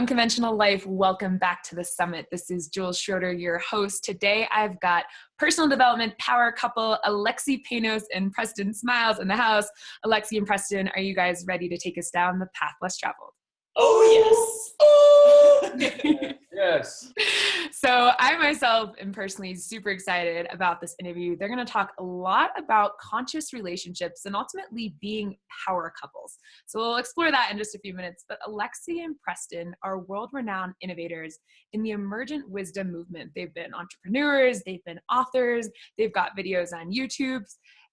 Unconventional Life, welcome back to the summit. This is Jules Schroeder, your host. Today I've got personal development power couple Alexi, Panos, and Preston Smiles in the house. Alexi and Preston, are you guys ready to take us down the path less traveled? Oh, yes. Yes. So I myself am personally super excited about this interview. They're going to talk a lot about conscious relationships and ultimately being power couples. So we'll explore that in just a few minutes. But Alexi and Preston are world-renowned innovators in the emergent wisdom movement. They've been entrepreneurs, they've been authors, they've got videos on YouTube.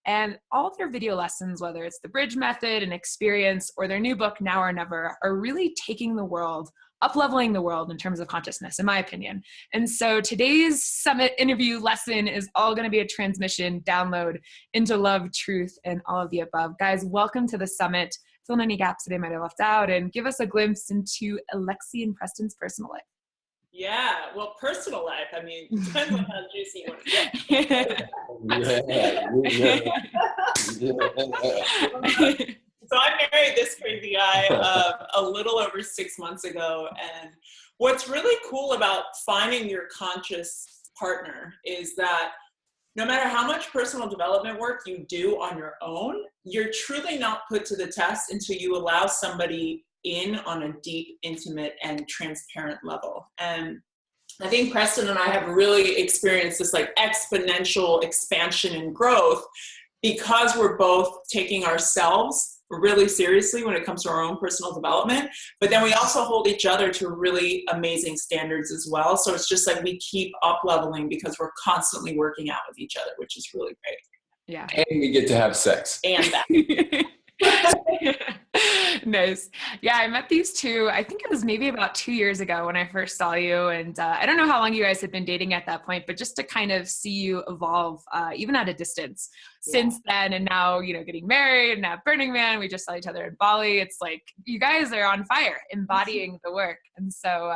And all of their video lessons, whether it's the Bridge Method and Experience or their new book, Now or Never, are really taking the world, up-leveling the world in terms of consciousness, in my opinion. And so today's summit interview lesson is all going to be a transmission, download into love, truth, and all of the above. Guys, welcome to the summit. Fill in any gaps that I might have left out and give us a glimpse into Alexi and Preston's personal life. Yeah, well, personal life, I mean, depends on how juicy you want to get. So I married this crazy guy a little over 6 months ago. And what's really cool about finding your conscious partner is that no matter how much personal development work you do on your own, you're truly not put to the test until you allow somebody in on a deep, intimate, and transparent level. And I think Preston and I have really experienced this like exponential expansion and growth because we're both taking ourselves really seriously when it comes to our own personal development, but then we also hold each other to really amazing standards as well. So it's just like we keep up leveling because we're constantly working out with each other, which is really great. Yeah. And we get to have sex. And that. Nice. Yeah, I met these two, I think it was maybe about 2 years ago when I first saw you. And I don't know how long you guys had been dating at that point, but just to kind of see you evolve, even at a distance since then. And now, you know, getting married and at Burning Man, we just saw each other in Bali. It's like, you guys are on fire, embodying the work. And so,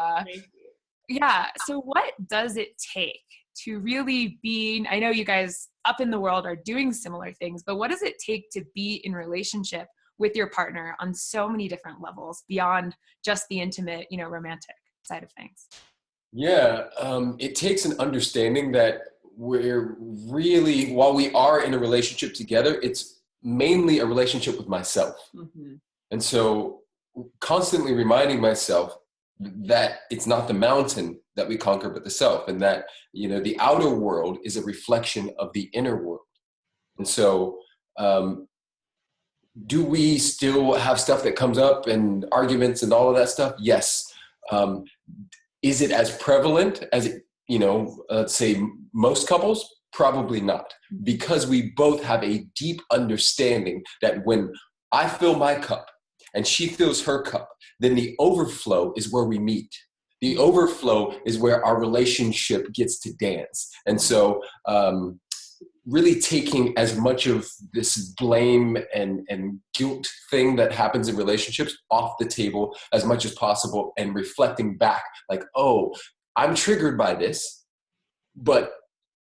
yeah. So what does it take to really be, I know you guys up in the world are doing similar things, but what does it take to be in relationship with your partner on so many different levels beyond just the intimate, you know, romantic side of things? Yeah, it takes an understanding that we're really, while we are in a relationship together, it's mainly a relationship with myself. Mm-hmm. And so constantly reminding myself that it's not the mountain that we conquer, but the self, and that, you know, the outer world is a reflection of the inner world. And so, do we still have stuff that comes up and arguments and all of that stuff? Yes. Is it as prevalent as it, you know, let's say most couples? Probably not, because we both have a deep understanding that when I fill my cup and she fills her cup, then the overflow is where we meet. The overflow is where our relationship gets to dance. And so, really taking as much of this blame and guilt thing that happens in relationships off the table as much as possible and reflecting back like, oh, I'm triggered by this, but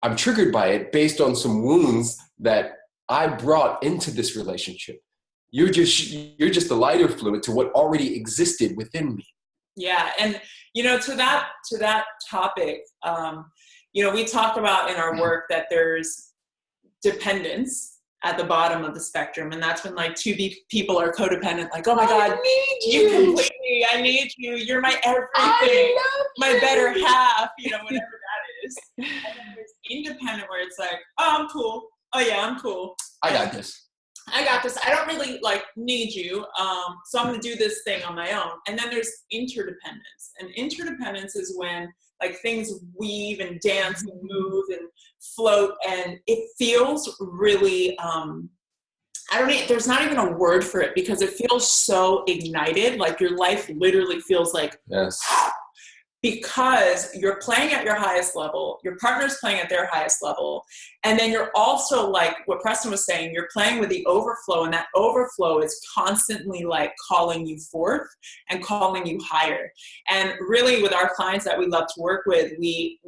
I'm triggered by it based on some wounds that I brought into this relationship. You're just a lighter fluid to what already existed within me. Yeah. And, you know, to that topic, you know, we talk about in our work that there's dependence at the bottom of the spectrum. And that's when like two people are codependent, like, oh my God, I need you completely. I need you. You're my everything, my better half, you know, whatever that is. And then there's independent where it's like, oh, I'm cool. Oh yeah, I'm cool. I got this. I don't really like need you. So I'm going to do this thing on my own. And then there's interdependence. And interdependence is when like things weave and dance and move and float, and it feels really, there's not even a word for it because it feels so ignited. Like your life literally feels like, yes. Because you're playing at your highest level, your partner's playing at their highest level, and then you're also like what Preston was saying, you're playing with the overflow, and that overflow is constantly like calling you forth and calling you higher. And really with our clients that we love to work with, we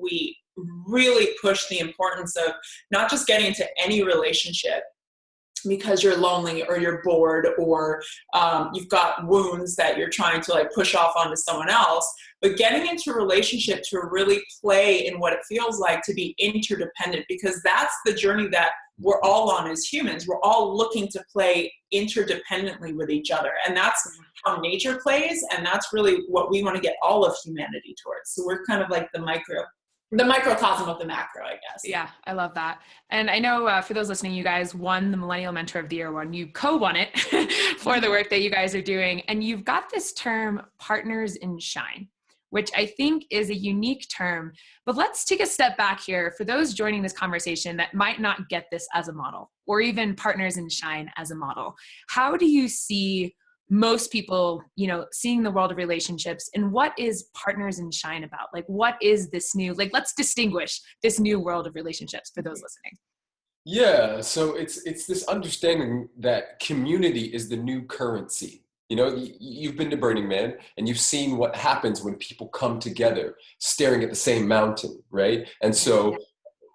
really push the importance of not just getting into any relationship because you're lonely or you're bored or you've got wounds that you're trying to like push off onto someone else. But getting into a relationship to really play in what it feels like to be interdependent, because that's the journey that we're all on as humans. We're all looking to play interdependently with each other. And that's how nature plays. And that's really what we want to get all of humanity towards. So we're kind of like the microcosm of the macro, I guess. Yeah, I love that. And I know for those listening, you guys won the Millennial Mentor of the Year one. You co-won it for the work that you guys are doing. And you've got this term, partners in shine, which I think is a unique term. But let's take a step back here for those joining this conversation that might not get this as a model, or even partners in shine as a model. How do you see most people, seeing the world of relationships, and what is partners in shine about? Like, what is this new, let's distinguish this new world of relationships for those listening. Yeah. So it's this understanding that community is the new currency. You've been to Burning Man and you've seen what happens when people come together staring at the same mountain, right? And so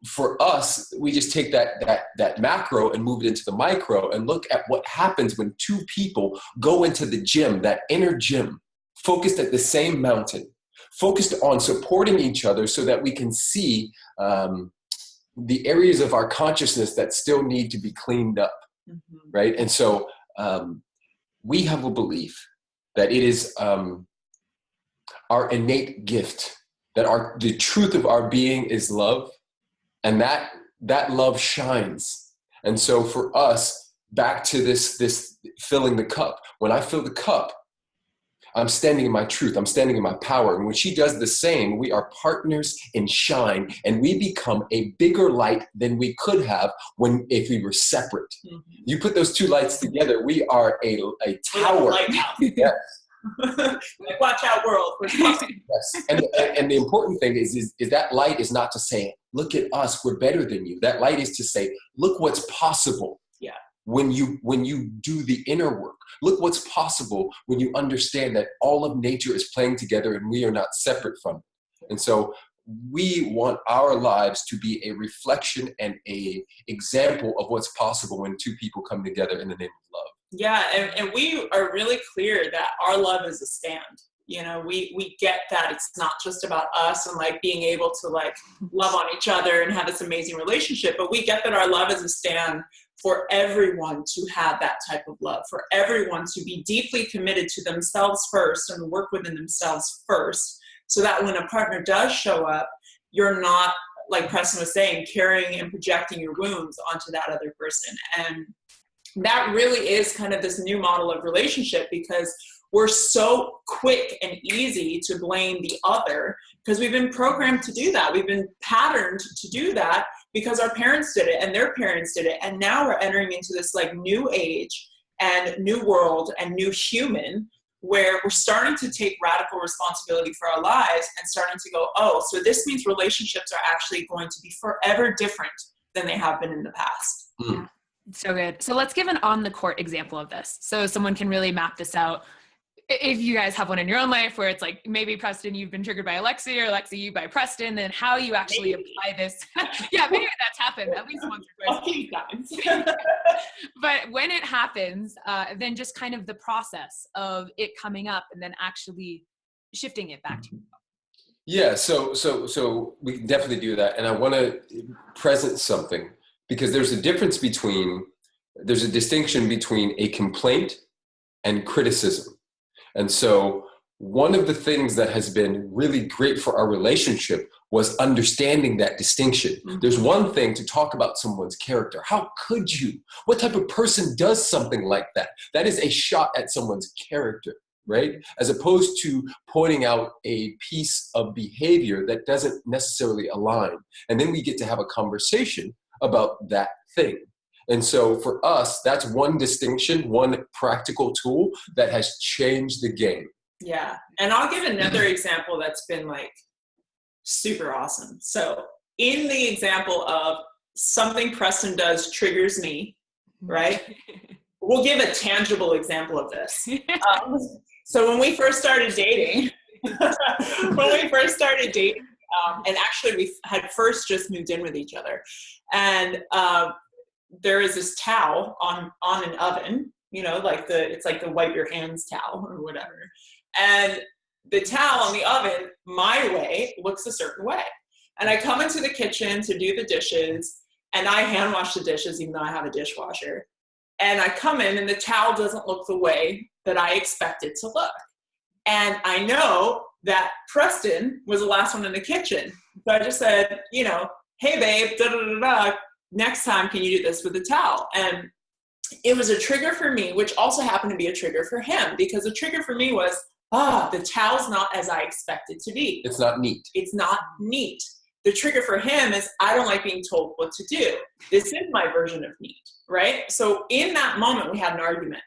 for us, we just take that macro and move it into the micro and look at what happens when two people go into the gym, that inner gym, focused at the same mountain, focused on supporting each other so that we can see the areas of our consciousness that still need to be cleaned up, right? And so we have a belief that it is our innate gift, that the truth of our being is love, and that love shines. And so for us, back to this filling the cup. When I fill the cup, I'm standing in my truth. I'm standing in my power. And when she does the same, we are partners in shine, and we become a bigger light than we could have if we were separate. You put those two lights together, we are a tower. Yes. Like, watch out, world. Yes. And the important thing is that light is not to say, look at us, we're better than you. That light is to say, look what's possible. Yeah. When you do the inner work. Look what's possible when you understand that all of nature is playing together and we are not separate from it. And so we want our lives to be a reflection and a example of what's possible when two people come together in the name of love. Yeah, and we are really clear that our love is a stand. We get that it's not just about us and like being able to like love on each other and have this amazing relationship, but we get that our love is a stand for everyone to have that type of love, for everyone to be deeply committed to themselves first and work within themselves first, so that when a partner does show up, you're not, like Preston was saying, carrying and projecting your wounds onto that other person. And that really is kind of this new model of relationship, because we're so quick and easy to blame the other because we've been programmed to do that. We've been patterned to do that because our parents did it and their parents did it. And now we're entering into this like new age and new world and new human, where we're starting to take radical responsibility for our lives and starting to go, oh, so this means relationships are actually going to be forever different than they have been in the past. Yeah, so good. So let's give an on-the-court example of this so someone can really map this out. If you guys have one in your own life where it's like, maybe Preston, you've been triggered by Alexi, or Alexi, you by Preston, then how you actually apply this. Yeah, maybe that's happened at least once or twice. But when it happens, then just kind of the process of it coming up and then actually shifting it back to you. Yeah, so we can definitely do that. And I want to present something, because there's a distinction between a complaint and criticism. And so one of the things that has been really great for our relationship was understanding that distinction. There's one thing to talk about someone's character. How could you? What type of person does something like that? That is a shot at someone's character, right? As opposed to pointing out a piece of behavior that doesn't necessarily align. And then we get to have a conversation about that thing. And so for us, that's one distinction, one practical tool that has changed the game. Yeah. And I'll give another example that's been like super awesome. So in the example of something Preston does triggers me, right? We'll give a tangible example of this. So when we first started dating, and actually we had first just moved in with each other, and there is this towel on an oven, you know, like it's like the wipe your hands towel or whatever. And the towel on the oven, my way, looks a certain way. And I come into the kitchen to do the dishes, and I hand wash the dishes, even though I have a dishwasher. And I come in and the towel doesn't look the way that I expect it to look. And I know that Preston was the last one in the kitchen. So I just said, you know, hey babe, da da da da, next time can you do this with the towel? And it was a trigger for me, which also happened to be a trigger for him, because the trigger for me was, the towel's not as I expect it to be. It's not neat. It's not neat. The trigger for him is, I don't like being told what to do. This is my version of neat, right? So in that moment, we had an argument.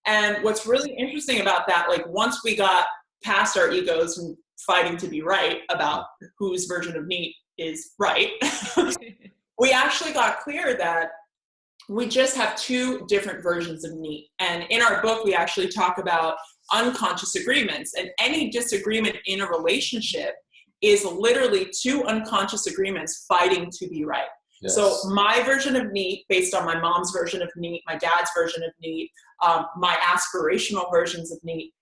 And what's really interesting about that, like once we got past our egos and fighting to be right about whose version of neat is right, we actually got clear that we just have two different versions of neat. And in our book, we actually talk about unconscious agreements. And any disagreement in a relationship is literally two unconscious agreements fighting to be right. Yes. So my version of neat, based on my mom's version of neat, my dad's version of neat, my aspirational versions of neat,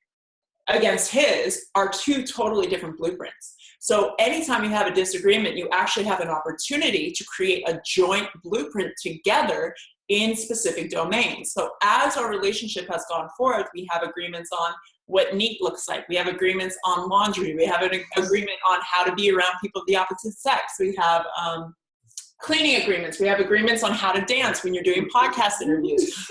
against his, are two totally different blueprints. So anytime you have a disagreement, you actually have an opportunity to create a joint blueprint together in specific domains. So as our relationship has gone forward, we have agreements on what neat looks like. We have agreements on laundry. We have an agreement on how to be around people of the opposite sex. We have cleaning agreements. We have agreements on how to dance when you're doing podcast interviews.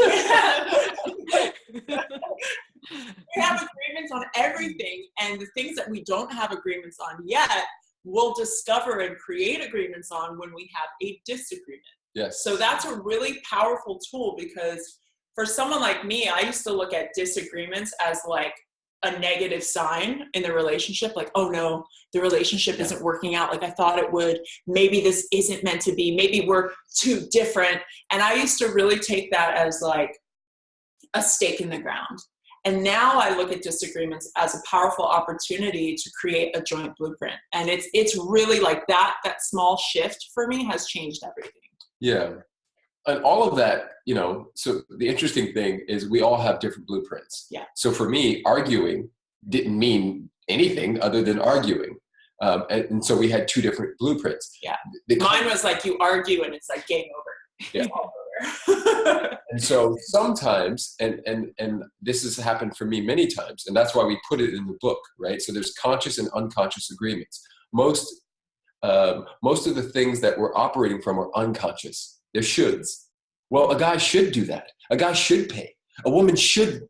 We have agreements on everything, and the things that we don't have agreements on yet, we'll discover and create agreements on when we have a disagreement. Yes. So that's a really powerful tool, because for someone like me, I used to look at disagreements as like a negative sign in the relationship. Like, oh no, the relationship isn't working out like I thought it would. Maybe this isn't meant to be. Maybe we're too different. And I used to really take that as like a stake in the ground. And now I look at disagreements as a powerful opportunity to create a joint blueprint. And it's really like that small shift for me has changed everything. Yeah. And all of that, you know, so the interesting thing is we all have different blueprints. Yeah. So for me, arguing didn't mean anything other than arguing. And so we had two different blueprints. Yeah. Mine was like, you argue and it's like game over. Yeah. It's all over. And so sometimes, and this has happened for me many times, and that's why we put it in the book, right? So there's conscious and unconscious agreements. Most of the things that we're operating from are unconscious. They're shoulds. Well, a guy should do that. A guy should pay. A woman should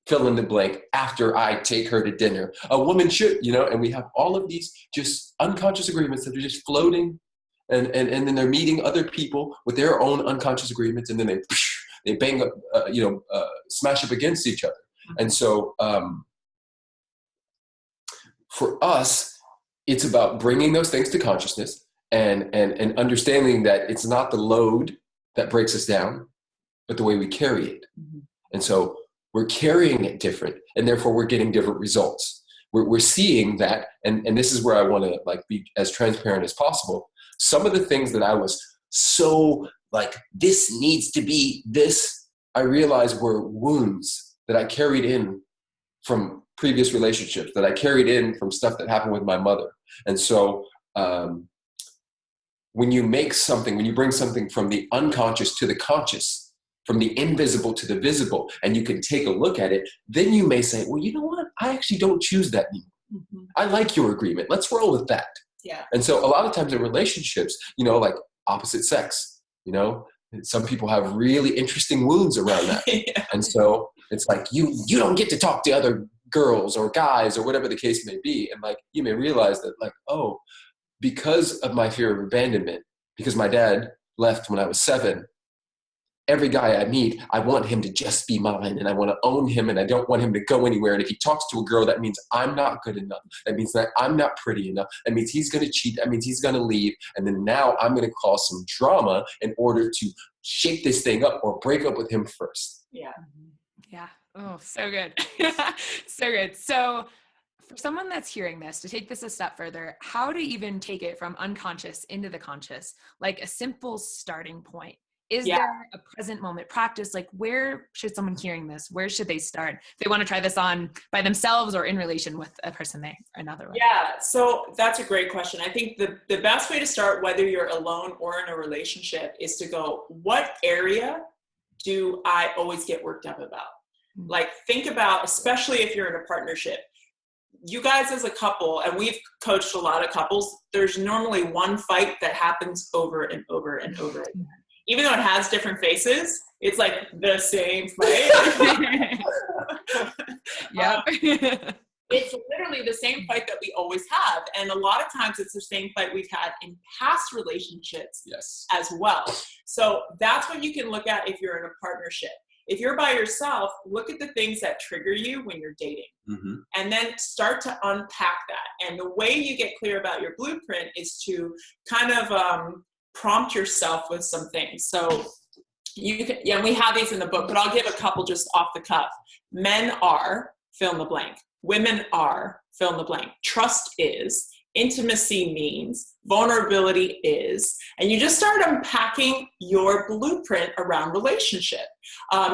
fill in the blank after I take her to dinner. A woman should, you know, and we have all of these just unconscious agreements that are just floating, and then they're meeting other people with their own unconscious agreements, and then they bang up, smash up against each other. And so for us, it's about bringing those things to consciousness and understanding that it's not the load that breaks us down, but the way we carry it. Mm-hmm. And so we're carrying it different, and therefore we're getting different results. We're seeing that, and this is where I want to like be as transparent as possible. Some of the things that I was so like, this needs to be this, I realized were wounds that I carried in from previous relationships, that I carried in from stuff that happened with my mother. And so when you bring something from the unconscious to the conscious, from the invisible to the visible, and you can take a look at it, then you may say, well, you know what? I actually don't choose that anymore. Mm-hmm. I like your agreement. Let's roll with that. Yeah. And so a lot of times in relationships, you know, like opposite sex, you know, some people have really interesting wounds around that. Yeah. And so it's like, you don't get to talk to other girls or guys or whatever the case may be. And like, you may realize that like, oh, because of my fear of abandonment, because my dad left when I was 7, every guy I meet, I want him to just be mine, and I want to own him, and I don't want him to go anywhere. And if he talks to a girl, that means I'm not good enough. That means that I'm not pretty enough. That means he's going to cheat. That means he's going to leave. And then now I'm going to cause some drama in order to shake this thing up or break up with him first. Yeah. Yeah. Oh, so good. So good. So for someone that's hearing this, to take this a step further, how to even take it from unconscious into the conscious, like a simple starting point. is there a present moment practice? Like, where should someone hearing this, where should they start? If they want to try this on by themselves or in relation with a person they are another way. Yeah, so that's a great question. I think the best way to start, whether you're alone or in a relationship, is to go, what area do I always get worked up about? Like, think about, especially if you're in a partnership, you guys as a couple, and we've coached a lot of couples, there's normally one fight that happens over and over and over again. Even though it has different faces, it's like the same fight. Yep. It's literally the same fight that we always have. And a lot of times it's the same fight we've had in past relationships as well. So that's what you can look at if you're in a partnership. If you're by yourself, look at the things that trigger you when you're dating, and then start to unpack that. And the way you get clear about your blueprint is to kind of prompt yourself with some things. So you can, yeah, we have these in the book, but I'll give a couple just off the cuff. Men are, fill in the blank. Women are, fill in the blank. Trust is. Intimacy means. Vulnerability is. And you just start unpacking your blueprint around relationship.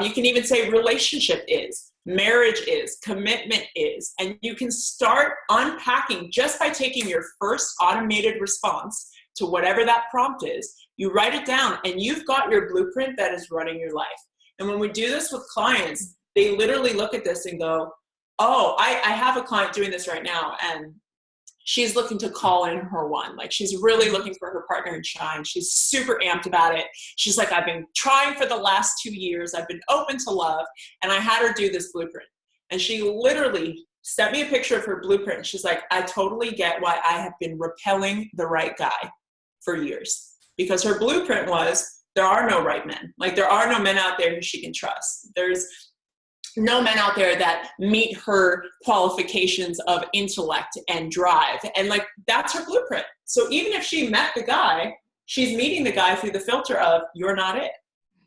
You can even say relationship is. Marriage is. Commitment is. And you can start unpacking just by taking your first automated response to whatever that prompt is. You write it down and you've got your blueprint that is running your life. And when we do this with clients, they literally look at this and go, oh, I have a client doing this right now, and she's looking to call in her one. Like, she's really looking for her partner in shine. She's super amped about it. She's like, I've been trying for the last 2 years. I've been open to love. And I had her do this blueprint. And she literally sent me a picture of her blueprint. And she's like, I totally get why I have been repelling the right guy for years. Because her blueprint was, there are no right men. Like, there are no men out there who she can trust. There's no men out there that meet her qualifications of intellect and drive. And like, that's her blueprint. So even if she met the guy, she's meeting the guy through the filter of, you're not it.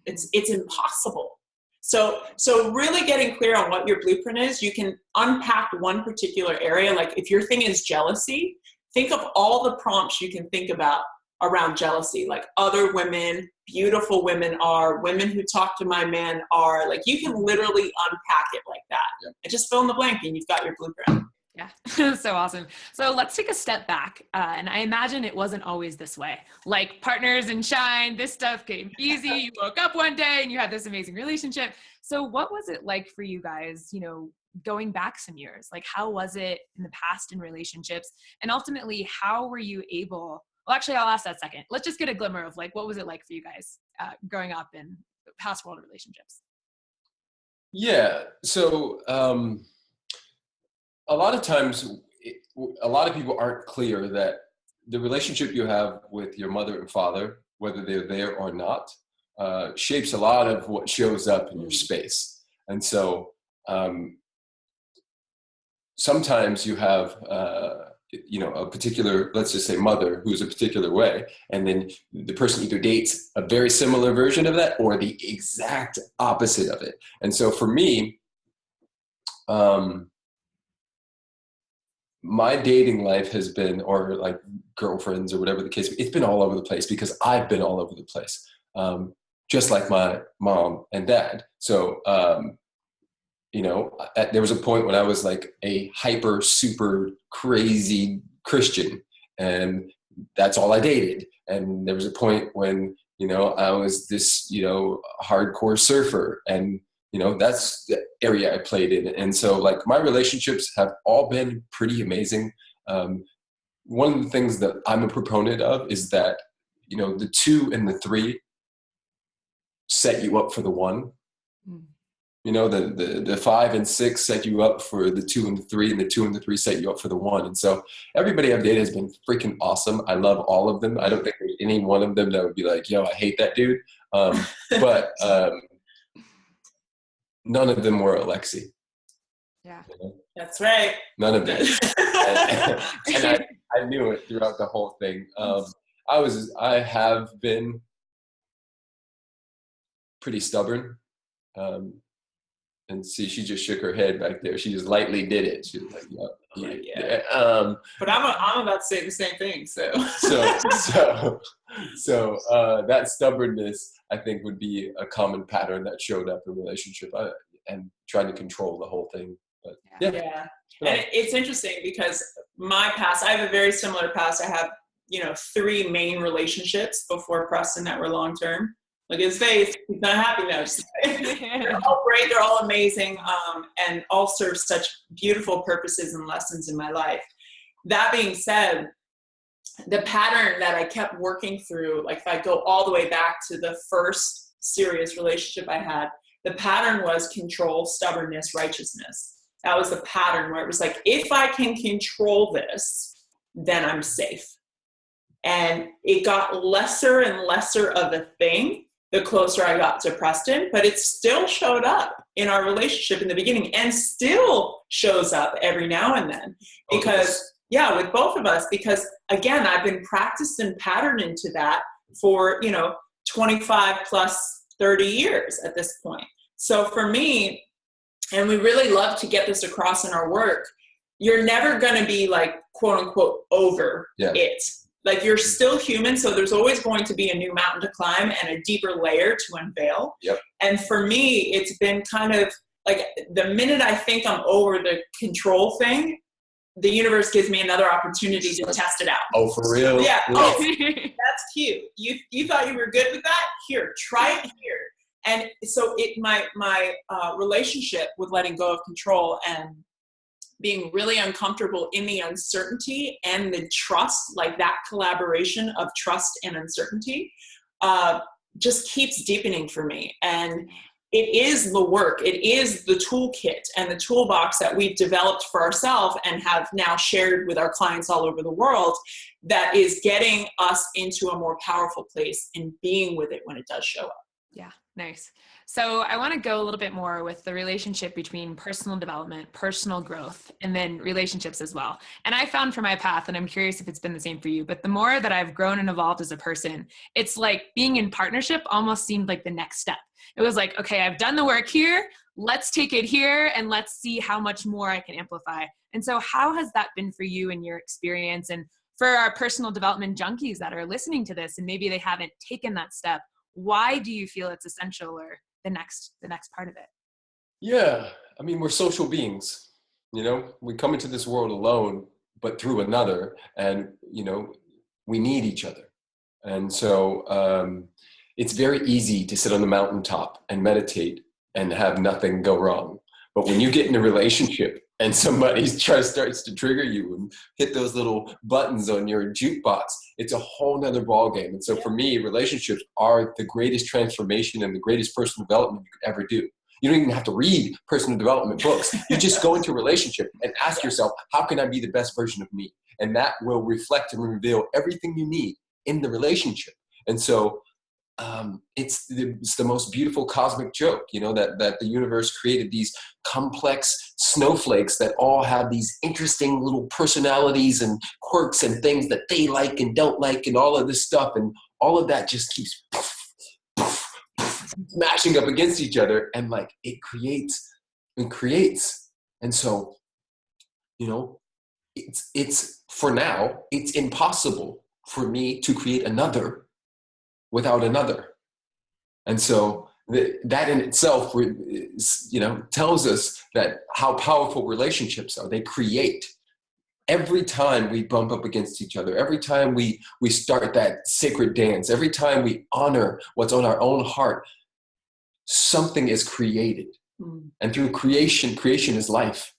It's impossible. So really getting clear on what your blueprint is, you can unpack one particular area. Like, if your thing is jealousy, think of all the prompts you can think about around jealousy. Like, other women, beautiful women are, women who talk to my man are. Like, you can literally unpack it like that. And just fill in the blank and you've got your blueprint. Yeah, so awesome. So let's take a step back. And I imagine it wasn't always this way. Like, partners in shine, this stuff came easy. You woke up one day and you had this amazing relationship. So what was it like for you guys, you know, going back some years? Like, how was it in the past in relationships? And ultimately, how were you able, well, actually, I'll ask that second. Let's just get a glimmer of, like, what was it like for you guys growing up in past world relationships? Yeah. So a lot of times, a lot of people aren't clear that the relationship you have with your mother and father, whether they're there or not, shapes a lot of what shows up in your space. And so sometimes you have a particular, let's just say, mother who's a particular way, and then the person either dates a very similar version of that or the exact opposite of it. And so for me, my dating life has been, or like girlfriends or whatever the case, it's been all over the place because I've been all over the place, just like my mom and dad. So there was a point when I was like a hyper, super crazy Christian, and that's all I dated. And there was a point when, I was this, hardcore surfer, and, that's the area I played in. And so like my relationships have all been pretty amazing. One of the things that I'm a proponent of is that, the 2 and the 3 set you up for the 1. The 5 and 6 set you up for the 2 and the 3, and the 2 and the 3 set you up for the 1. And so everybody I've dated has been freaking awesome. I love all of them. I don't think there's any one of them that would be like, yo, I hate that dude. But none of them were Alexi. Yeah, that's right. None of them. and I knew it throughout the whole thing. I have been pretty stubborn. And see, she just shook her head back there. She just lightly did it. She was like, yeah. But I'm about to say the same thing. So that stubbornness I think would be a common pattern that showed up in relationship, and trying to control the whole thing. But yeah. And it's interesting because my past, I have a very similar past. I have, 3 main relationships before Preston that were long-term. Look at his face. He's not happy now. They're all great. They're all amazing. And all serve such beautiful purposes and lessons in my life. That being said, the pattern that I kept working through, like if I go all the way back to the first serious relationship I had, the pattern was control, stubbornness, righteousness. That was the pattern where it was like, if I can control this, then I'm safe. And it got lesser and lesser of a thing the closer I got to Preston, but it still showed up in our relationship in the beginning and still shows up every now and then because with both of us, because again, I've been practiced and patterned into that for, 25 plus 30 years at this point. So for me, and we really love to get this across in our work, you're never going to be like, quote unquote, over it. Like you're still human. So there's always going to be a new mountain to climb and a deeper layer to unveil. Yep. And for me, it's been kind of like the minute I think I'm over the control thing, the universe gives me another opportunity to test it out. Oh, for real? Yeah. Oh, that's cute. You thought you were good with that? Here, try it here. And so my relationship with letting go of control and being really uncomfortable in the uncertainty and the trust, like that collaboration of trust and uncertainty, just keeps deepening for me. And it is the work, it is the toolkit and the toolbox that we've developed for ourselves and have now shared with our clients all over the world that is getting us into a more powerful place in being with it when it does show up. Yeah, nice. So I want to go a little bit more with the relationship between personal development, personal growth, and then relationships as well. And I found for my path, and I'm curious if it's been the same for you, but the more that I've grown and evolved as a person, it's like being in partnership almost seemed like the next step. It was like, okay, I've done the work here. Let's take it here and let's see how much more I can amplify. And so how has that been for you in your experience? And for our personal development junkies that are listening to this and maybe they haven't taken that step, why do you feel it's essential or the next part of it? Yeah. I mean, we're social beings, we come into this world alone, but through another, and, we need each other. And so it's very easy to sit on the mountaintop and meditate and have nothing go wrong. But when you get in a relationship and somebody starts to trigger you and hit those little buttons on your jukebox, it's a whole nother ballgame. And so for me, relationships are the greatest transformation and the greatest personal development you could ever do. You don't even have to read personal development books. You just go into a relationship and ask yourself, how can I be the best version of me? And that will reflect and reveal everything you need in the relationship. And so it's the most beautiful cosmic joke, that the universe created these complex snowflakes that all have these interesting little personalities and quirks and things that they like and don't like and all of this stuff. And all of that just keeps smashing up against each other. And like it creates. And so, it's for now, it's impossible for me to create another without another. And so that in itself, tells us that how powerful relationships are. They create. Every time we bump up against each other, every time we start that sacred dance, every time we honor what's on our own heart, something is created. And through creation is life,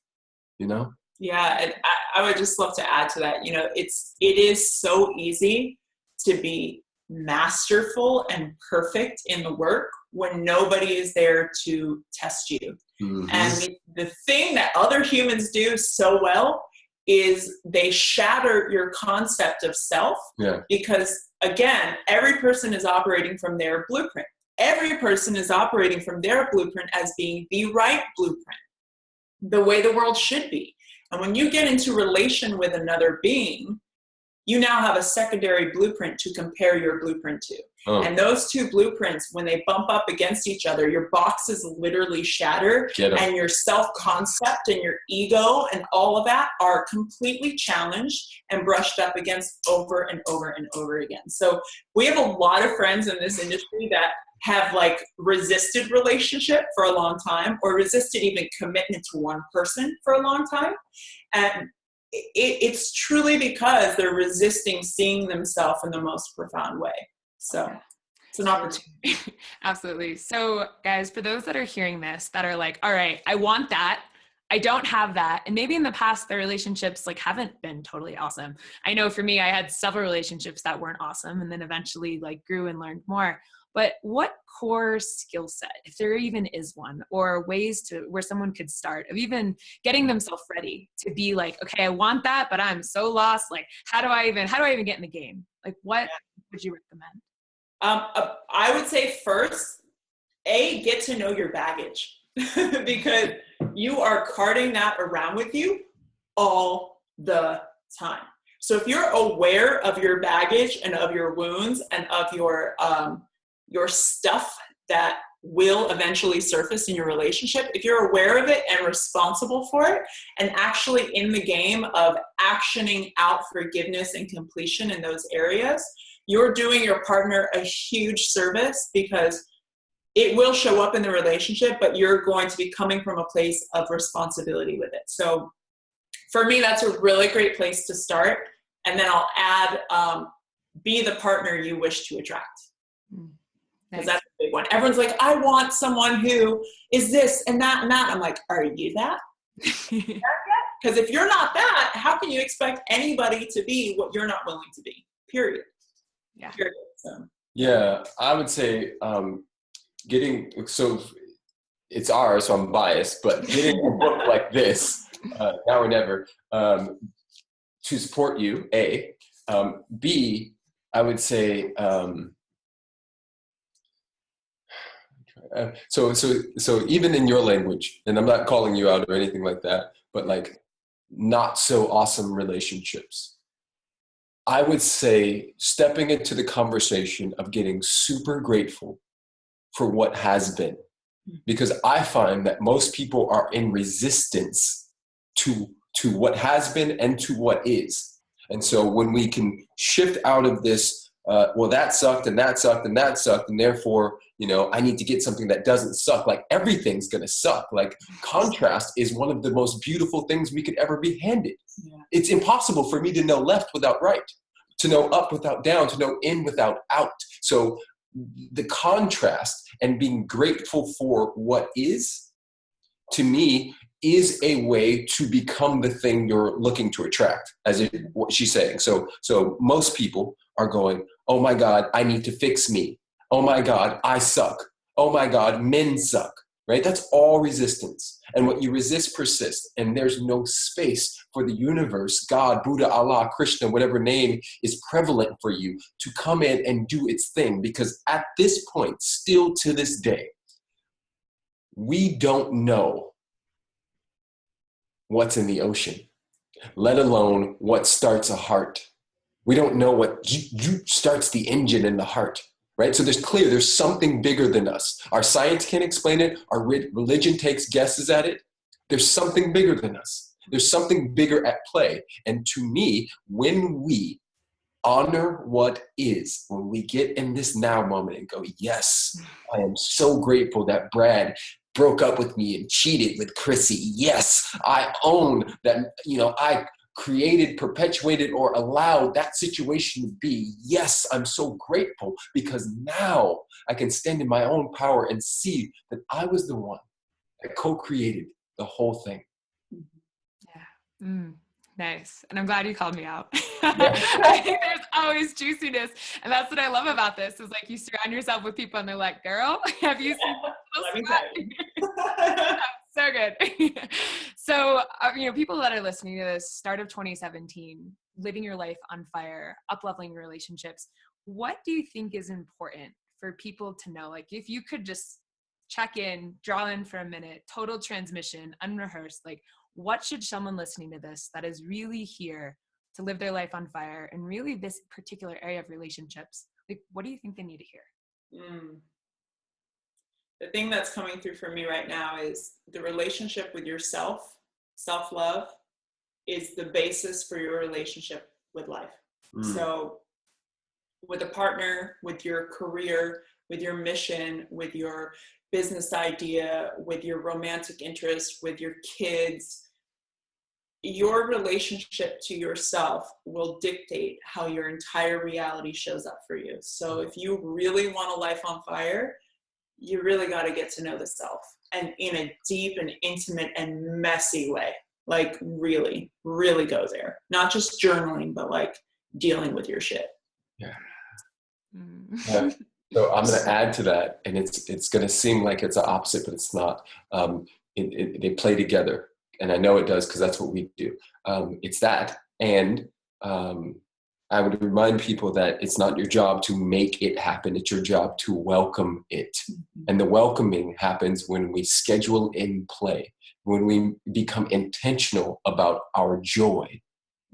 Yeah, and I would just love to add to that. It is so easy to be masterful and perfect in the work when nobody is there to test you. Mm-hmm. And the thing that other humans do so well is they shatter your concept of self. Yeah. Because again, every person is operating from their blueprint. Every person is operating from their blueprint as being the right blueprint, the way the world should be. And when you get into relation with another being, you now have a secondary blueprint to compare your blueprint to. Oh. And those two blueprints, when they bump up against each other, your boxes literally shatter, and your self-concept and your ego and all of that are completely challenged and brushed up against over and over and over again. So we have a lot of friends in this industry that have like resisted relationship for a long time, or resisted even commitment to one person for a long time. And it's truly because they're resisting seeing themselves in the most profound way. So it's an opportunity. Absolutely. So guys, for those that are hearing this, that are like, all right, I want that, I don't have that. And maybe in the past, their relationships like haven't been totally awesome. I know for me, I had several relationships that weren't awesome and then eventually like grew and learned more. But what core skill set, if there even is one, or ways to where someone could start of even getting themselves ready to be like, okay, I want that, but I'm so lost. Like, how do I even get in the game? Like, what would you recommend? I would say first, get to know your baggage because you are carting that around with you all the time. So if you're aware of your baggage and of your wounds and of your stuff that will eventually surface in your relationship, if you're aware of it and responsible for it, and actually in the game of actioning out forgiveness and completion in those areas, you're doing your partner a huge service, because it will show up in the relationship, but you're going to be coming from a place of responsibility with it. So for me, that's a really great place to start. And then I'll add, be the partner you wish to attract. Because that's a big one. Everyone's like, I want someone who is this and that and that. I'm like, are you that? Because if you're not that, how can you expect anybody to be what you're not willing to be? Period. Yeah. Period. So. Yeah, I would say so it's ours, so I'm biased, but getting a book like this, Now or Never, to support you, A. B, I would say, so even in your language, and I'm not calling you out or anything like that, but like not so awesome relationships. I would say stepping into the conversation of getting super grateful for what has been, because I find that most people are in resistance to what has been and to what is. And so when we can shift out of this, well, that sucked and that sucked and that sucked, and therefore, I need to get something that doesn't suck. Like everything's going to suck. Like contrast is one of the most beautiful things we could ever be handed. Yeah. It's impossible for me to know left without right, to know up without down, to know in without out. So the contrast and being grateful for what is, to me, is a way to become the thing you're looking to attract, what she's saying. So most people are going, oh my God, I need to fix me. Oh my God, I suck. Oh my God, men suck, right? That's all resistance. And what you resist persists. And there's no space for the universe, God, Buddha, Allah, Krishna, whatever name is prevalent for you, to come in and do its thing. Because at this point, still to this day, we don't know what's in the ocean, let alone what starts a heart. We don't know what starts the engine in the heart, right? So there's something bigger than us. Our science can't explain it. Our religion takes guesses at it. There's something bigger than us. There's something bigger at play. And to me, when we honor what is, when we get in this now moment and go, yes, I am so grateful that Brad broke up with me and cheated with Chrissy. Yes, I own that, I created, perpetuated, or allowed that situation to be. Yes, I'm so grateful because now I can stand in my own power and see that I was the one that co-created the whole thing. Yeah. Nice. And I'm glad you called me out. I think there's always juiciness. And that's what I love about this is like you surround yourself with people and they're like, girl, have you seen so good. So, people that are listening to this, start of 2017, living your life on fire, up-leveling your relationships, what do you think is important for people to know? Like if you could just check in, draw in for a minute, total transmission, unrehearsed, like what should someone listening to this that is really here to live their life on fire and really this particular area of relationships, like what do you think they need to hear? The thing that's coming through for me right now is the relationship with yourself, self-love, is the basis for your relationship with life. So with a partner, with your career, with your mission, with your business idea, with your romantic interest, with your kids, your relationship to yourself will dictate how your entire reality shows up for you. So if you really want a life on fire, you really got to get to know the self, and in a deep and intimate and messy way. Like really, really go there. Not just journaling, but like dealing with your shit. Yeah. Yeah. So I'm going to add to that, and it's going to seem like it's the opposite, but it's not. They play together, and I know it does because that's what we do. It's that, and I would remind people that it's not your job to make it happen. It's your job to welcome it. And the welcoming happens when we schedule in play, when we become intentional about our joy,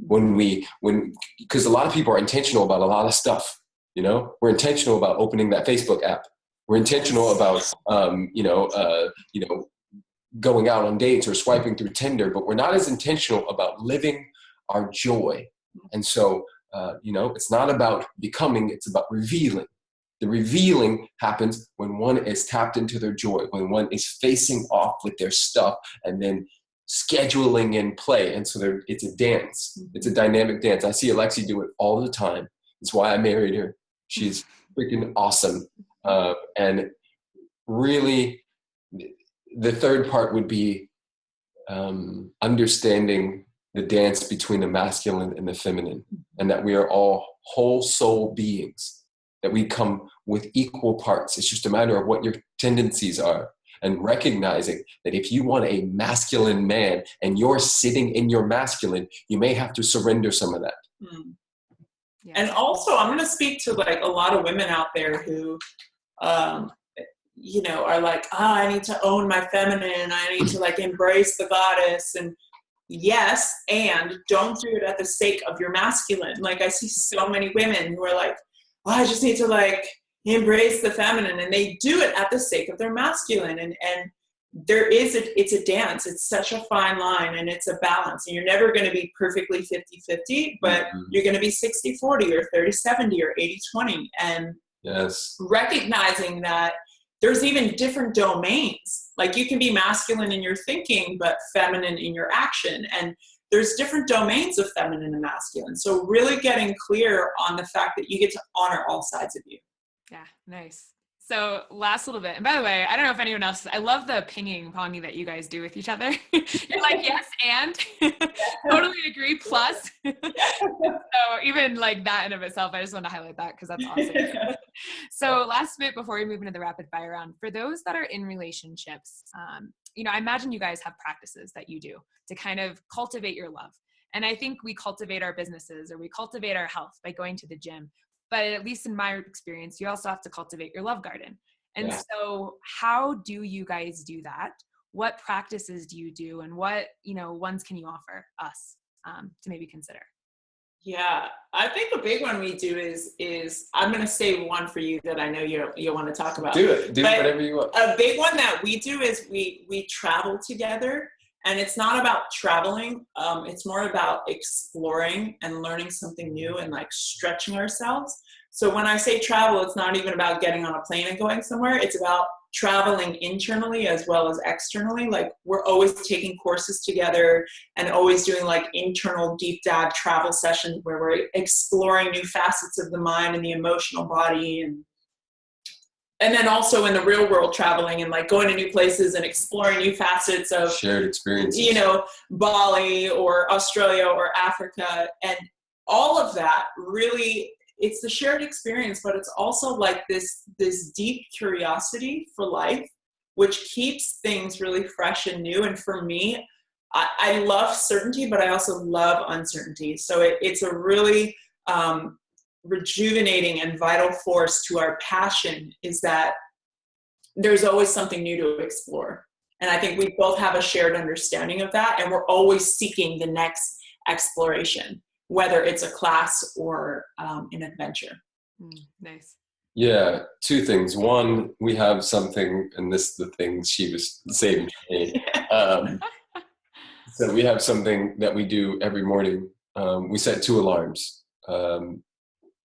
because a lot of people are intentional about a lot of stuff. We're intentional about opening that Facebook app. We're intentional about, going out on dates or swiping through Tinder, but we're not as intentional about living our joy. And so, it's not about becoming, it's about revealing. The revealing happens when one is tapped into their joy, when one is facing off with their stuff and then scheduling in play. And so it's a dance. It's a dynamic dance. I see Alexi do it all the time. That's why I married her. She's freaking awesome. And really, the third part would be understanding the dance between the masculine and the feminine, and that we are all whole soul beings, that we come with equal parts. It's just a matter of what your tendencies are, and recognizing that if you want a masculine man and you're sitting in your masculine, you may have to surrender some of that. Yeah. And also, I'm going to speak to like a lot of women out there who, are like, I need to own my feminine. I need to like embrace the goddess. And yes, and don't do it at the sake of your masculine. Like I see so many women who are like, I just need to like embrace the feminine, and they do it at the sake of their masculine. And it's a dance. It's such a fine line, and it's a balance, and you're never going to be perfectly 50-50, but you're going to be 60-40 or 30-70 or 80-20. And yes, recognizing that there's even different domains. Like you can be masculine in your thinking, but feminine in your action. And there's different domains of feminine and masculine. So really getting clear on the fact that you get to honor all sides of you. Yeah, nice. So last little bit, and by the way, I don't know if anyone else, I love the pinging ponging that you guys do with each other. You're like, yes, and totally agree, plus. So even like that in of itself, I just want to highlight that because that's awesome. So last bit before we move into the rapid fire round, for those that are in relationships, I imagine you guys have practices that you do to kind of cultivate your love. And I think we cultivate our businesses, or we cultivate our health by going to the gym. But at least in my experience, you also have to cultivate your love garden. And so how do you guys do that? What practices do you do? And what, ones can you offer us to maybe consider? Yeah, I think a big one we do is I'm going to save one for you that I know you want to talk about. Do whatever you want. A big one that we do is we travel together. And it's not about traveling. It's more about exploring and learning something new and like stretching ourselves. So when I say travel, it's not even about getting on a plane and going somewhere. It's about traveling internally as well as externally. Like we're always taking courses together and always doing like internal deep dive travel sessions where we're exploring new facets of the mind and the emotional body, and then also in the real world traveling and like going to new places and exploring new facets of shared experiences, Bali or Australia or Africa. And all of that really, it's the shared experience, but it's also like this deep curiosity for life, which keeps things really fresh and new. And for me, I love certainty, but I also love uncertainty. So it's a really, rejuvenating and vital force to our passion is that there's always something new to explore. And I think we both have a shared understanding of that. And we're always seeking the next exploration, whether it's a class or an adventure. Nice. Yeah, two things. One, we have something, and this is the thing she was saving for me. So we have something that we do every morning. We set 2 alarms.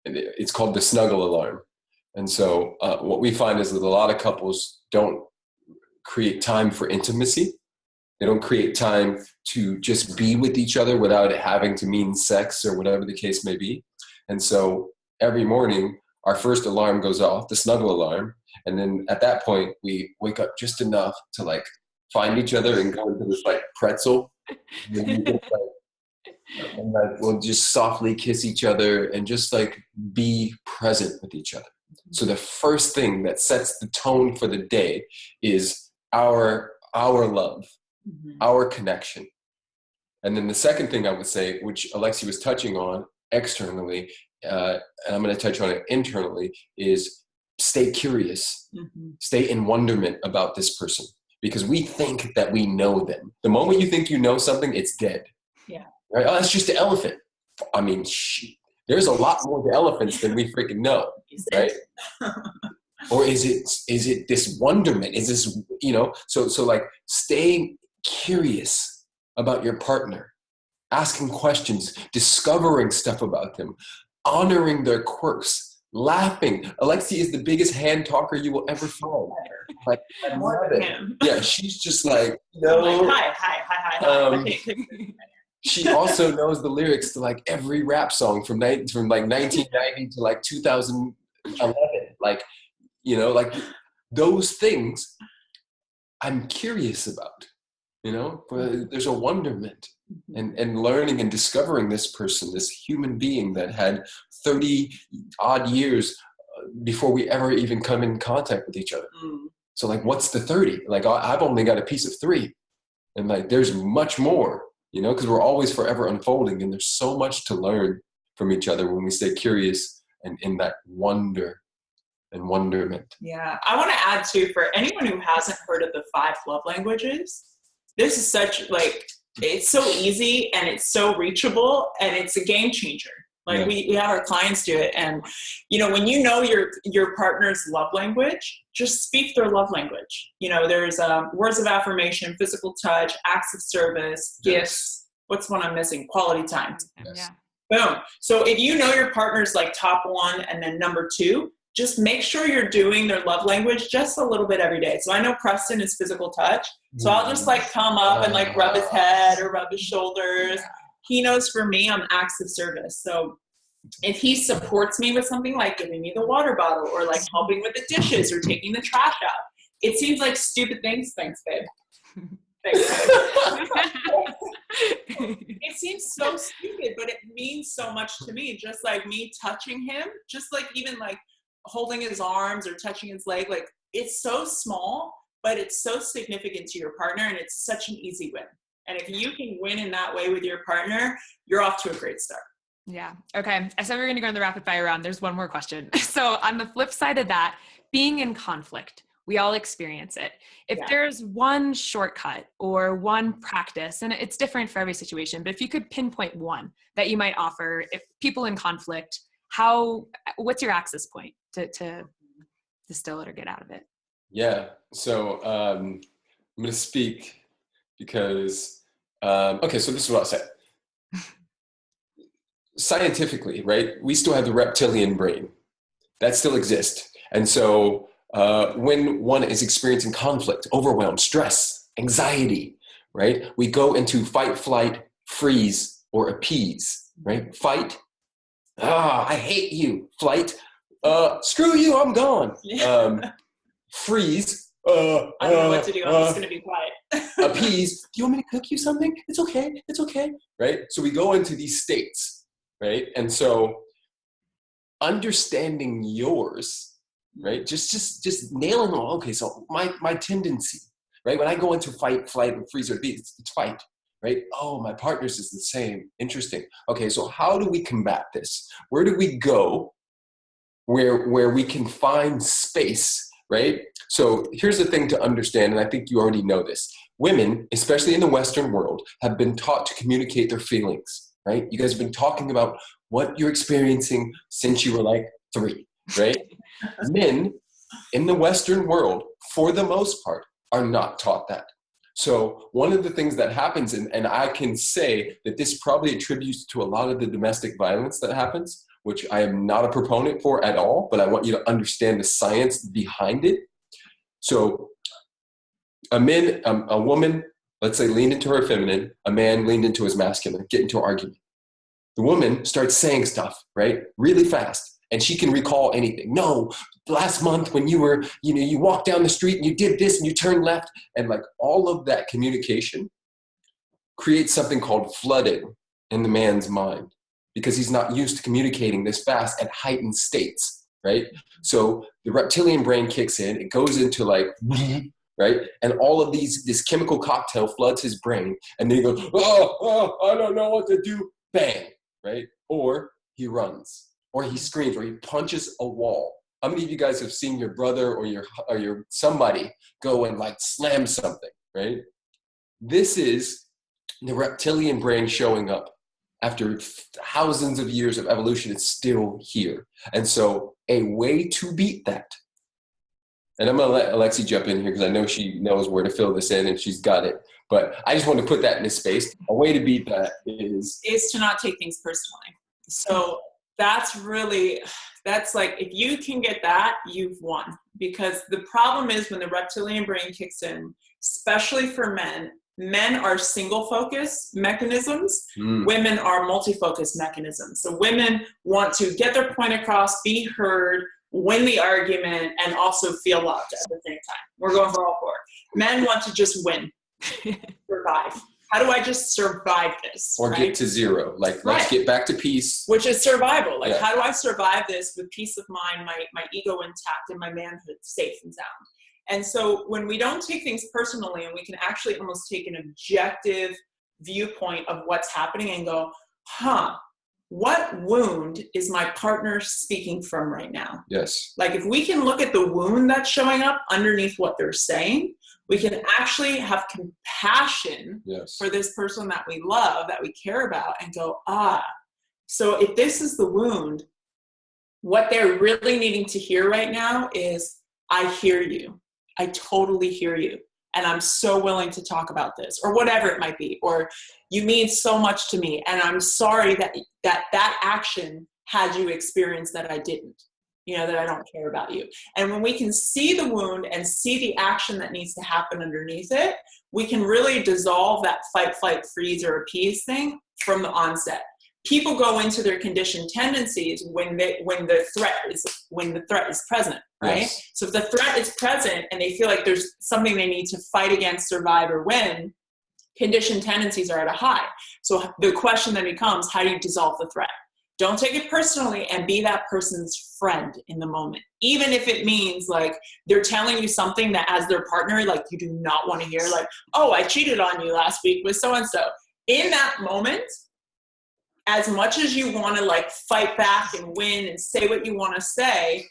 It's called the snuggle alarm. And so what we find is that a lot of couples don't create time for intimacy. They don't create time to just be with each other without it having to mean sex or whatever the case may be. And so every morning, our first alarm goes off, the snuggle alarm. And then at that point, we wake up just enough to like find each other and go into this like pretzel. And like we'll just softly kiss each other and just like be present with each other. So the first thing that sets the tone for the day is our love, our connection. And then the second thing I would say, which Alexi was touching on externally, and I'm going to touch on it internally, is stay curious, stay in wonderment about this person, because we think that we know them. The moment you think you know something, it's dead. Yeah. Right? Oh, that's just the elephant. I mean, there's a lot more to elephants than we freaking know, right? Or is it this wonderment? Is this, so like staying curious about your partner, asking questions, discovering stuff about them, honoring their quirks, laughing. Alexi is the biggest hand talker you will ever find. Like, I love it. Yeah, she's just like, hi. She also knows the lyrics to like every rap song from like 1990 to like 2011. Like, like those things I'm curious about, but there's a wonderment and learning and discovering this person, this human being that had 30 odd years before we ever even come in contact with each other. So like, what's the 30? Like, I've only got a piece of 3, and like, there's much more. Because we're always forever unfolding, and there's so much to learn from each other when we stay curious and in that wonder and wonderment. Yeah, I want to add too, for anyone who hasn't heard of the 5 love languages, this is such it's so easy and it's so reachable and it's a game changer. Like we have our clients do it, and when you know your partner's love language, just speak their love language. There's words of affirmation, physical touch, acts of service, gifts. What's one I'm missing? Quality time. Yeah. Boom. So if you know your partner's like top 1 and then number 2, just make sure you're doing their love language just a little bit every day. So I know Preston is physical touch, so I'll just like come up and like rub his head or rub his shoulders. He knows for me, I'm acts of service. So if he supports me with something like giving me the water bottle or like helping with the dishes or taking the trash out, it seems like stupid things. Thanks, babe. It seems so stupid, but it means so much to me. Just like me touching him, just like even like holding his arms or touching his leg, like it's so small, but it's so significant to your partner, and it's such an easy win. And if you can win in that way with your partner, you're off to a great start. Yeah. Okay. I said we were going to go in the rapid fire round. There's one more question. So on the flip side of that, being in conflict, we all experience it. If there's one shortcut or one practice, and it's different for every situation, but if you could pinpoint one that you might offer if people in conflict, what's your access point to distill it or get out of it? Yeah. So I'm going to speak because, so this is what I'll say. Scientifically, right, we still have the reptilian brain. That still exists. And so when one is experiencing conflict, overwhelm, stress, anxiety, right, we go into fight, flight, freeze, or appease, right? Fight, I hate you. Flight, screw you, I'm gone. Freeze, I don't know what to do. I'm just going to be quiet. Appease, do you want me to cook you something? It's okay, right? So we go into these states. Right. And so understanding yours, right. Just nailing them. Okay. So my tendency, right. When I go into fight, flight, and freeze or beat, it's fight, right. Oh, my partner's is the same. Interesting. Okay. So how do we combat this? Where do we go where we can find space, right? So here's the thing to understand. And I think you already know this. Women, especially in the Western world, have been taught to communicate their feelings. Right? You guys have been talking about what you're experiencing since you were like 3, right? Men in the Western world, for the most part, are not taught that. So one of the things that happens, and I can say that this probably attributes to a lot of the domestic violence that happens, which I am not a proponent for at all, but I want you to understand the science behind it. So a woman, let's say, leaned into her feminine, a man leaned into his masculine, get into an argument. The woman starts saying stuff, right, really fast, and she can recall anything. No, last month when you were, you walked down the street and you did this and you turned left, and like all of that communication creates something called flooding in the man's mind because he's not used to communicating this fast at heightened states, right? So the reptilian brain kicks in, it goes into like, right? And all of this chemical cocktail floods his brain, and then he goes, oh, I don't know what to do, bang, right? Or he runs, or he screams, or he punches a wall. How many of you guys have seen your brother or your somebody go and like slam something, right? This is the reptilian brain showing up. After thousands of years of evolution, it's still here. And so a way to beat that, and I'm gonna let Alexi jump in here because I know she knows where to fill this in and she's got it. But I just want to put that in this space. A way to beat that is to not take things personally. So that's like, if you can get that, you've won. Because the problem is when the reptilian brain kicks in, especially for men are single focus mechanisms. Women are multi-focus mechanisms. So women want to get their point across, be heard, win the argument, and also feel loved at the same time. We're going for all four. Men want to just win, survive. How do I just survive this? Or get to zero. Like, let's get back to peace. Which is survival. Like, how do I survive this with peace of mind, my ego intact, and my manhood safe and sound? And so when we don't take things personally and we can actually almost take an objective viewpoint of what's happening and go, what wound is my partner speaking from right now? Yes. Like if we can look at the wound that's showing up underneath what they're saying, we can actually have compassion for this person that we love, that we care about, and go, so if this is the wound, what they're really needing to hear right now is, I hear you. I totally hear you. And I'm so willing to talk about this, or whatever it might be, or you mean so much to me. And I'm sorry that action had you experience that I didn't, that I don't care about you. And when we can see the wound and see the action that needs to happen underneath it, we can really dissolve that fight, flight, freeze, or appease thing from the onset. People go into their conditioned tendencies when the threat is present, right? Yes. So if the threat is present and they feel like there's something they need to fight against, survive, or win, conditioned tendencies are at a high. So the question then becomes, how do you dissolve the threat? Don't take it personally and be that person's friend in the moment. Even if it means like they're telling you something that as their partner, like you do not want to hear, like, oh, I cheated on you last week with so-and-so. In that moment, as much as you want to like fight back and win and say what you want to say,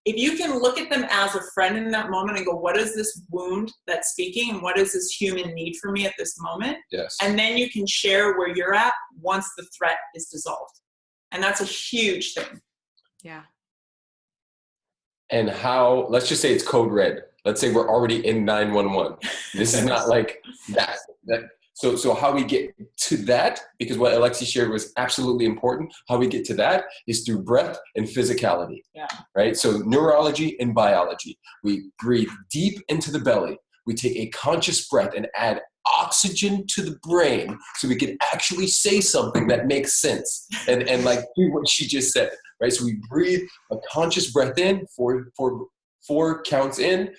if you can look at them as a friend in that moment and go, what is this wound that's speaking, and what is this human need for me at this moment? Yes. And then you can share where you're at once the threat is dissolved. And that's a huge thing. Yeah. And how, let's just say it's code red. Let's say we're already in 911. This is not like that. So how we get to that, because what Alexi shared was absolutely important, how we get to that is through breath and physicality, right? So neurology and biology. We breathe deep into the belly. We take a conscious breath and add oxygen to the brain so we can actually say something that makes sense and like do what she just said, right? So we breathe a conscious breath in, four counts in,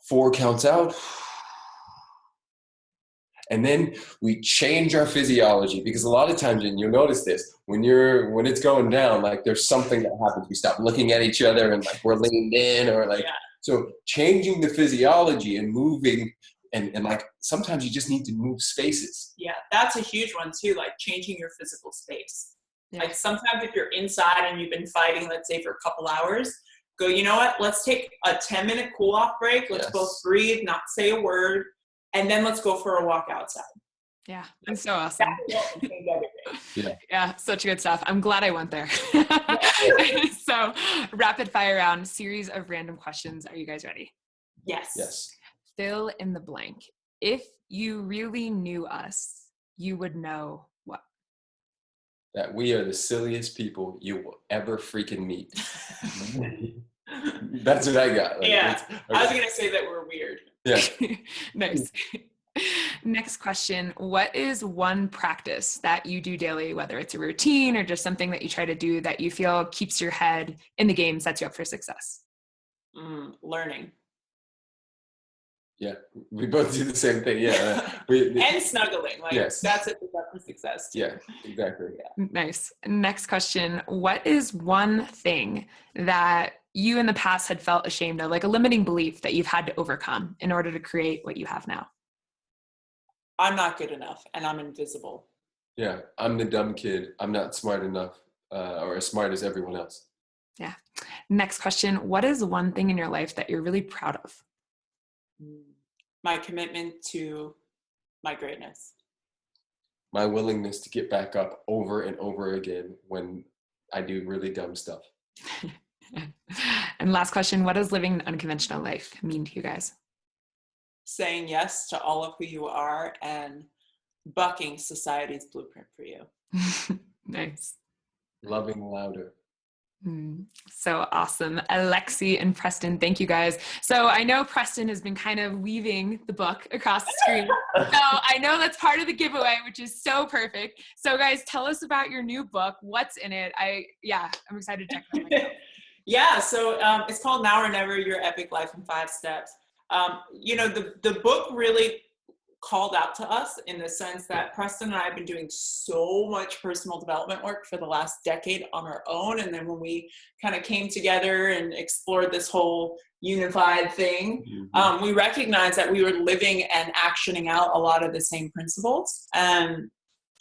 4 counts out. And then we change our physiology, because a lot of times, and you'll notice this, when it's going down, like there's something that happens. We stop looking at each other and like we're leaned in, or like, so changing the physiology and moving, and like sometimes you just need to move spaces. Yeah, that's a huge one too, like changing your physical space. Like sometimes if you're inside and you've been fighting, let's say for a couple hours, go, you know what, let's take a 10-minute cool off break. Let's both breathe, not say a word. And then let's go for a walk outside. Yeah, that's so awesome. Yeah, such good stuff. I'm glad I went there. So, rapid fire round, series of random questions. Are you guys ready? Yes. Fill in the blank. If you really knew us, you would know what? that we are the silliest people you will ever freaking meet. That's what I got. Like, yeah. okay. I was going to say that we're weird. Yeah. Nice. Next question. What is one practice that you do daily, whether it's a routine or just something that you try to do that you feel keeps your head in the game, sets you up for success? Learning. Yeah, we both do the same thing. Yeah, and snuggling. Like, yes. That's it for success too. Yeah, exactly. Yeah. Nice. Next question. What is one thing that you in the past had felt ashamed of, like a limiting belief that you've had to overcome in order to create what you have now? I'm not good enough and I'm invisible. Yeah, I'm the dumb kid. I'm not smart enough or as smart as everyone else. Yeah. Next question. What is one thing in your life that you're really proud of? My commitment to my greatness. My willingness to get back up over and over again when I do really dumb stuff. And last question. What does living an unconventional life mean to you guys? Saying yes to all of who you are and bucking society's blueprint for you. Nice. Loving louder. So awesome. Alexi and Preston, thank you guys. So I know Preston has been kind of weaving the book across the screen. So I know that's part of the giveaway, which is so perfect. So guys, tell us about your new book. What's in it? I'm excited to check it out myself. Yeah, so it's called Now or Never, Your Epic Life in 5 Steps. The book really called out to us in the sense that Preston and I have been doing so much personal development work for the last decade on our own. And then when we kind of came together and explored this whole unified thing, we recognized that we were living and actioning out a lot of the same principles. And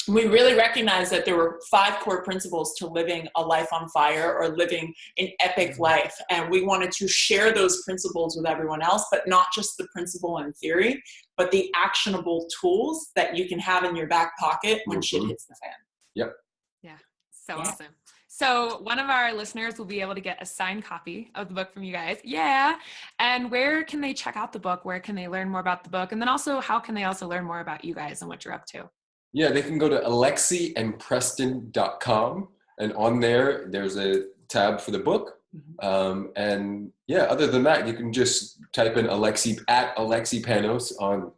we really recognized that there were 5 core principles to living a life on fire or living an epic life. And we wanted to share those principles with everyone else, but not just the principle in theory, but the actionable tools that you can have in your back pocket when shit hits the fan. Yep. Yeah. So awesome. So one of our listeners will be able to get a signed copy of the book from you guys. Yeah. And where can they check out the book? Where can they learn more about the book? And then also, how can they also learn more about you guys and what you're up to? Yeah, they can go to alexiandpreston.com, and on there's a tab for the book. And yeah, other than that, you can just type in Alexi Panos on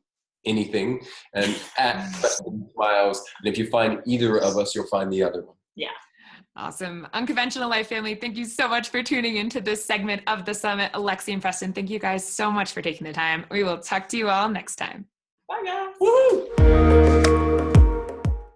anything and at Preston Smiles. And if you find either of us, you'll find the other one. Yeah. Awesome. Unconventional Life family, thank you so much for tuning into this segment of the summit. Alexi and Preston, thank you guys so much for taking the time. We will talk to you all next time. Bye guys. Woohoo!